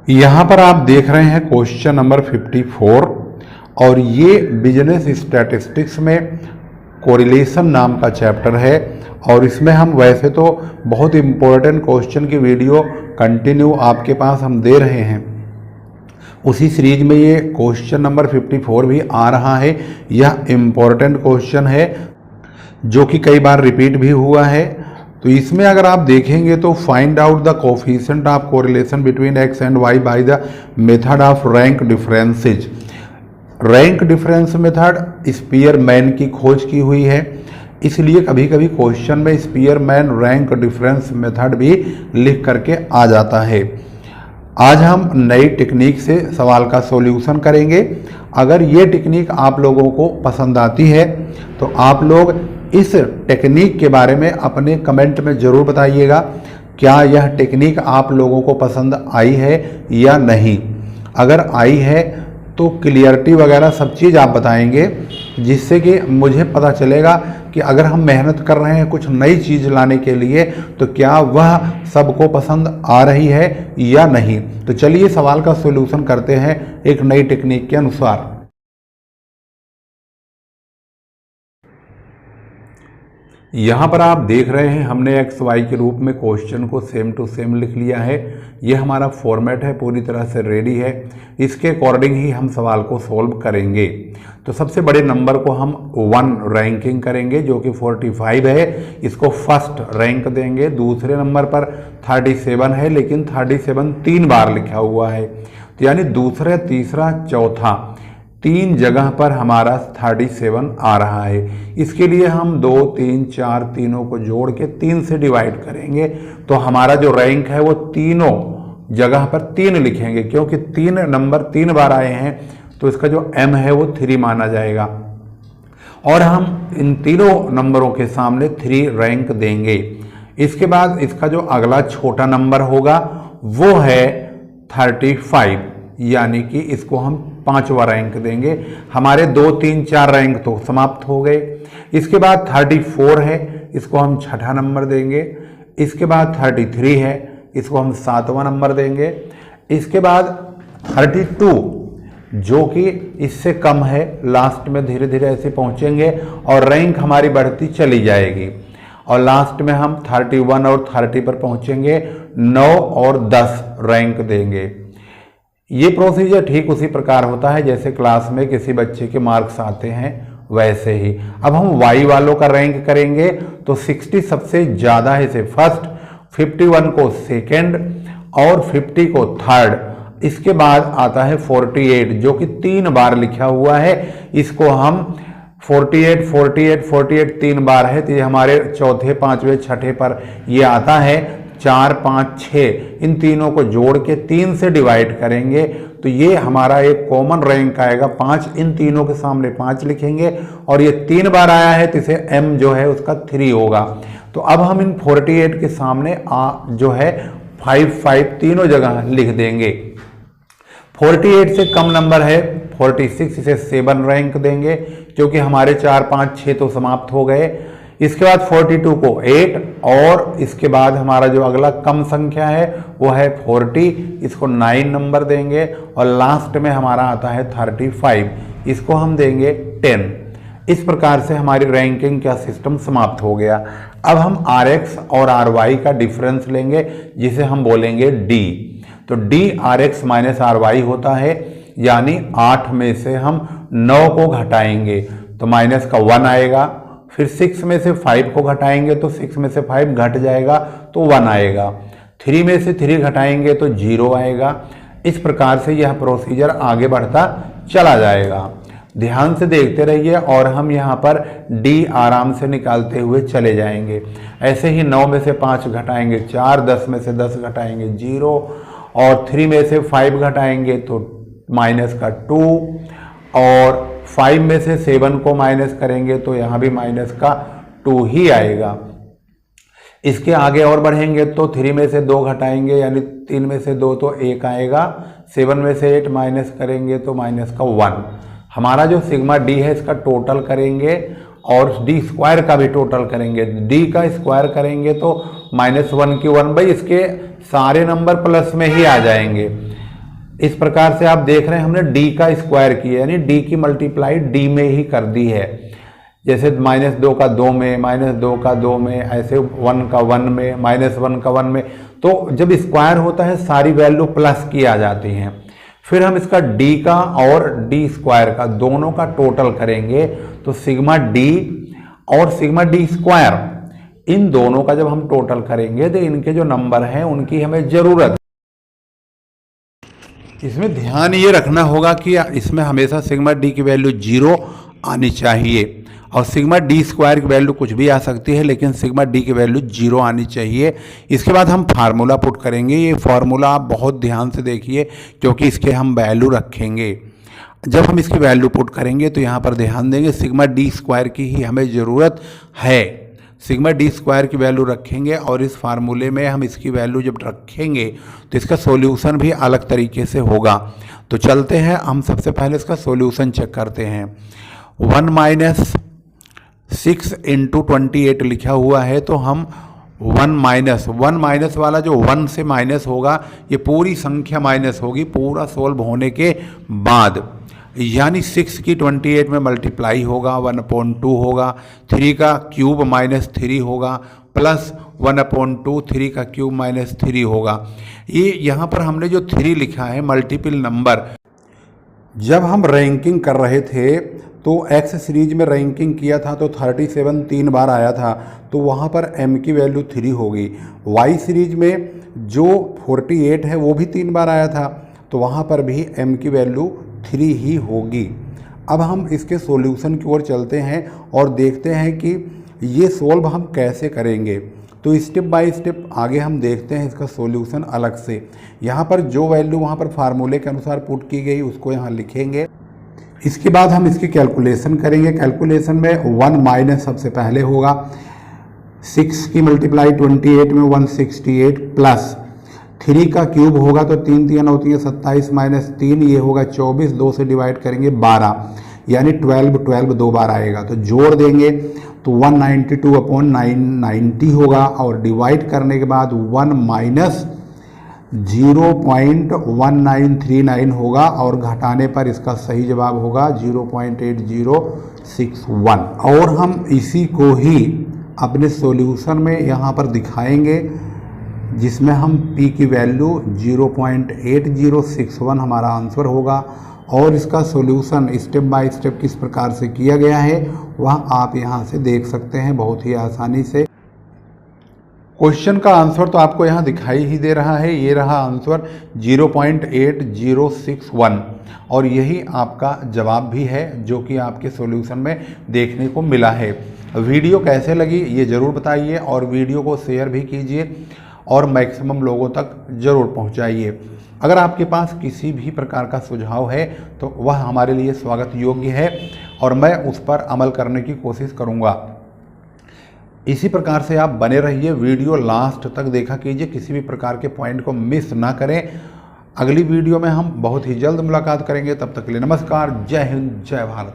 यहाँ पर आप देख रहे हैं क्वेश्चन नंबर 54 और ये बिजनेस स्टैटिस्टिक्स में कोरिलेशन नाम का चैप्टर है और इसमें हम वैसे तो बहुत इम्पोर्टेंट क्वेश्चन की वीडियो कंटिन्यू आपके पास हम दे रहे हैं। उसी सीरीज में ये क्वेश्चन नंबर 54 भी आ रहा है। यह इम्पोर्टेंट क्वेश्चन है जो कि कई बार रिपीट भी हुआ है। तो इसमें अगर आप देखेंगे तो find out the coefficient of correlation between X and Y by the method of rank differences. Rank difference method Spearman की खोज की हुई है, इसलिए कभी कभी क्वेश्चन में स्पीयरमैन रैंक डिफरेंस मेथड भी लिख करके आ जाता है। आज हम नई टेक्निक से सवाल का सॉल्यूशन करेंगे। अगर ये टेक्निक आप लोगों को पसंद आती है तो आप लोग इस टेक्निक के बारे में अपने कमेंट में ज़रूर बताइएगा, क्या यह टेक्निक आप लोगों को पसंद आई है या नहीं। अगर आई है तो क्लियरिटी वगैरह सब चीज़ आप बताएंगे, जिससे कि मुझे पता चलेगा कि अगर हम मेहनत कर रहे हैं कुछ नई चीज़ लाने के लिए तो क्या वह सबको पसंद आ रही है या नहीं। तो चलिए सवाल का सॉल्यूशन करते हैं एक नई टेक्निक के अनुसार। यहाँ पर आप देख रहे हैं हमने एक्स वाई के रूप में क्वेश्चन को सेम टू सेम लिख लिया है। ये हमारा फॉर्मेट है, पूरी तरह से रेडी है। इसके अकॉर्डिंग ही हम सवाल को सॉल्व करेंगे। तो सबसे बड़े नंबर को हम 1 रैंकिंग करेंगे जो कि 45 है, इसको फर्स्ट रैंक देंगे। दूसरे नंबर पर 37 है, लेकिन 37 3 बार लिखा हुआ है, तो यानी दूसरा, तीसरा, चौथा 3 जगह पर हमारा 37 आ रहा है। इसके लिए हम 2, 3, 4 तीनों को जोड़ के 3 से डिवाइड करेंगे तो हमारा जो रैंक है वो तीनों जगह पर 3 लिखेंगे, क्योंकि 3 नंबर 3 बार आए हैं तो इसका जो m है वो 3 माना जाएगा। और हम इन तीनों नंबरों के सामने 3 रैंक देंगे। इसके बाद इसका जो अगला छोटा नंबर होगा वो है 35, यानी कि इसको हम 5वां रैंक देंगे। हमारे 2, 3, 4 रैंक तो समाप्त हो गए। इसके बाद 34 है, इसको हम 6ठा नंबर देंगे। इसके बाद 33 है, इसको हम 7वां नंबर देंगे। इसके बाद 32 जो कि इससे कम है, लास्ट में धीरे धीरे ऐसे पहुंचेंगे और रैंक हमारी बढ़ती चली जाएगी और लास्ट में हम 31 और 30 पर पहुंचेंगे। 9 और 10 रैंक देंगे। ये प्रोसीजर ठीक उसी प्रकार होता है जैसे क्लास में किसी बच्चे के मार्क्स आते हैं, वैसे ही। अब हम वाई वालों का रैंक करेंगे तो 60 सबसे ज़्यादा है, इसे फर्स्ट, 51 को सेकंड और 50 को थर्ड। इसके बाद आता है 48 जो कि 3 बार लिखा हुआ है, इसको हम 48, 48, 48 3 बार है, तो ये हमारे चौथे, पांचवें, छठे पर ये आता है। 4, 5, 6 इन तीनों को जोड़ के 3 से डिवाइड करेंगे तो ये हमारा एक कॉमन रैंक आएगा 5। इन तीनों के सामने 5 लिखेंगे और ये 3 बार आया है तो इसे m जो है उसका 3 होगा। तो अब हम इन 48 के सामने जो है 5, 5 तीनों जगह लिख देंगे। 48 से कम नंबर है 46, इसे 7 रैंक देंगे क्योंकि हमारे 4, 5, 6 तो समाप्त हो गए। इसके बाद 42 को 8 और इसके बाद हमारा जो अगला कम संख्या है वो है 40, इसको 9 नंबर देंगे और लास्ट में हमारा आता है 35, इसको हम देंगे 10। इस प्रकार से हमारी रैंकिंग का सिस्टम समाप्त हो गया। अब हम RX और RY का डिफरेंस लेंगे जिसे हम बोलेंगे D। तो D RX माइनस RY होता है, यानी 8 में से हम 9 को घटाएंगे तो माइनस का 1 आएगा। फिर 6 में से 5 को घटाएंगे तो 6 में से 5 घट जाएगा तो 1 आएगा। 3 में से 3 घटाएंगे तो 0 आएगा। इस प्रकार से यह प्रोसीजर आगे बढ़ता चला जाएगा। ध्यान से देखते रहिए और हम यहाँ पर D आराम से निकालते हुए चले जाएंगे। ऐसे ही 9 में से 5 घटाएंगे 4, 10 में से 10 घटाएंगे 0 और 3 में से 5 घटाएंगे तो माइनस का 2 और 5 में से 7 को माइनस करेंगे तो यहाँ भी माइनस का 2 ही आएगा। इसके आगे और बढ़ेंगे तो 3 में से 2 घटाएंगे यानी 3 में से 2 तो 1 आएगा। 7 में से 8 माइनस करेंगे तो माइनस का 1। हमारा जो सिग्मा D है इसका टोटल करेंगे और D स्क्वायर का भी टोटल करेंगे। D का स्क्वायर करेंगे तो -1 की 1 भाई, इसके सारे नंबर प्लस में ही आ जाएंगे। इस प्रकार से आप देख रहे हैं हमने डी का स्क्वायर किया, यानी डी की मल्टीप्लाई डी में ही कर दी है। जैसे -2 का 2 में, -2 का 2 में, ऐसे 1 का 1 में, -1 का 1 में। तो जब स्क्वायर होता है सारी वैल्यू प्लस की आ जाती हैं। फिर हम इसका डी का और डी स्क्वायर का दोनों का टोटल करेंगे, तो सिग्मा डी और सिग्मा डी स्क्वायर इन दोनों का जब हम टोटल करेंगे तो इनके जो नंबर हैं उनकी हमें जरूरत। इसमें ध्यान ये रखना होगा कि इसमें हमेशा सिग्मा डी की वैल्यू 0 आनी चाहिए, और सिग्मा डी स्क्वायर की वैल्यू कुछ भी आ सकती है, लेकिन सिग्मा डी की वैल्यू 0 आनी चाहिए। इसके बाद हम फार्मूला पुट करेंगे। ये फार्मूला आप बहुत ध्यान से देखिए, क्योंकि इसके हम वैल्यू रखेंगे। जब हम इसकी वैल्यू पुट करेंगे तो यहाँ पर ध्यान देंगे सिग्मा डी स्क्वायर की ही हमें ज़रूरत है। सिग्मा डी स्क्वायर की वैल्यू रखेंगे और इस फार्मूले में हम इसकी वैल्यू जब रखेंगे तो इसका सॉल्यूशन भी अलग तरीके से होगा। तो चलते हैं, हम सबसे पहले इसका सॉल्यूशन चेक करते हैं। 1 - 6 × 28 लिखा हुआ है, तो हम 1 माइनस वाला जो 1 से माइनस होगा, ये पूरी संख्या माइनस होगी पूरा सोल्व होने के बाद, यानी 6 की 28 में मल्टीप्लाई होगा, 1/2 होगा, 3 का क्यूब -3 होगा, प्लस 1/2, 3 का क्यूब -3 होगा। ये यहाँ पर हमने जो 3 लिखा है मल्टीपल नंबर। जब हम रैंकिंग कर रहे थे तो एक्स सीरीज में रैंकिंग किया था तो 37 3 बार आया था, तो वहाँ पर m की वैल्यू 3 होगी। वाई सीरीज में जो 48 है वो भी 3 बार आया था, तो वहाँ पर भी m की वैल्यू 3 ही होगी। अब हम इसके सॉल्यूशन की ओर चलते हैं और देखते हैं कि ये सोल्व हम कैसे करेंगे। तो स्टेप बाय स्टेप आगे हम देखते हैं इसका सॉल्यूशन अलग से। यहाँ पर जो वैल्यू वहाँ पर फार्मूले के अनुसार पुट की गई उसको यहाँ लिखेंगे। इसके बाद हम इसकी कैलकुलेशन करेंगे। कैलकुलेशन में 1 माइनस सबसे पहले होगा, 6 की मल्टीप्लाई 28 में 168, प्लस 3 का क्यूब होगा तो 3 3 होती है 27 - 3 ये होगा 24, 2 से डिवाइड करेंगे 12, यानी 12 2 बार आएगा। तो जोड़ देंगे तो 192/990 होगा, और डिवाइड करने के बाद 1 माइनस 0.1939 होगा, और घटाने पर इसका सही जवाब होगा 0.8061। और हम इसी को ही अपने सॉल्यूशन में यहाँ पर दिखाएंगे, जिसमें हम p की वैल्यू 0.8061 हमारा आंसर होगा। और इसका सॉल्यूशन स्टेप बाय स्टेप किस प्रकार से किया गया है वह आप यहाँ से देख सकते हैं बहुत ही आसानी से। क्वेश्चन का आंसर तो आपको यहाँ दिखाई ही दे रहा है, ये रहा आंसर 0.8061, और यही आपका जवाब भी है जो कि आपके सॉल्यूशन में देखने को मिला है। वीडियो कैसे लगी ये ज़रूर बताइए, और वीडियो को शेयर भी कीजिए और मैक्सिमम लोगों तक ज़रूर पहुँचाइए। अगर आपके पास किसी भी प्रकार का सुझाव है तो वह हमारे लिए स्वागत योग्य है, और मैं उस पर अमल करने की कोशिश करूँगा। इसी प्रकार से आप बने रहिए, वीडियो लास्ट तक देखा कीजिए, किसी भी प्रकार के पॉइंट को मिस ना करें। अगली वीडियो में हम बहुत ही जल्द मुलाकात करेंगे, तब तक के लिए नमस्कार, जय हिंद, जय भारत।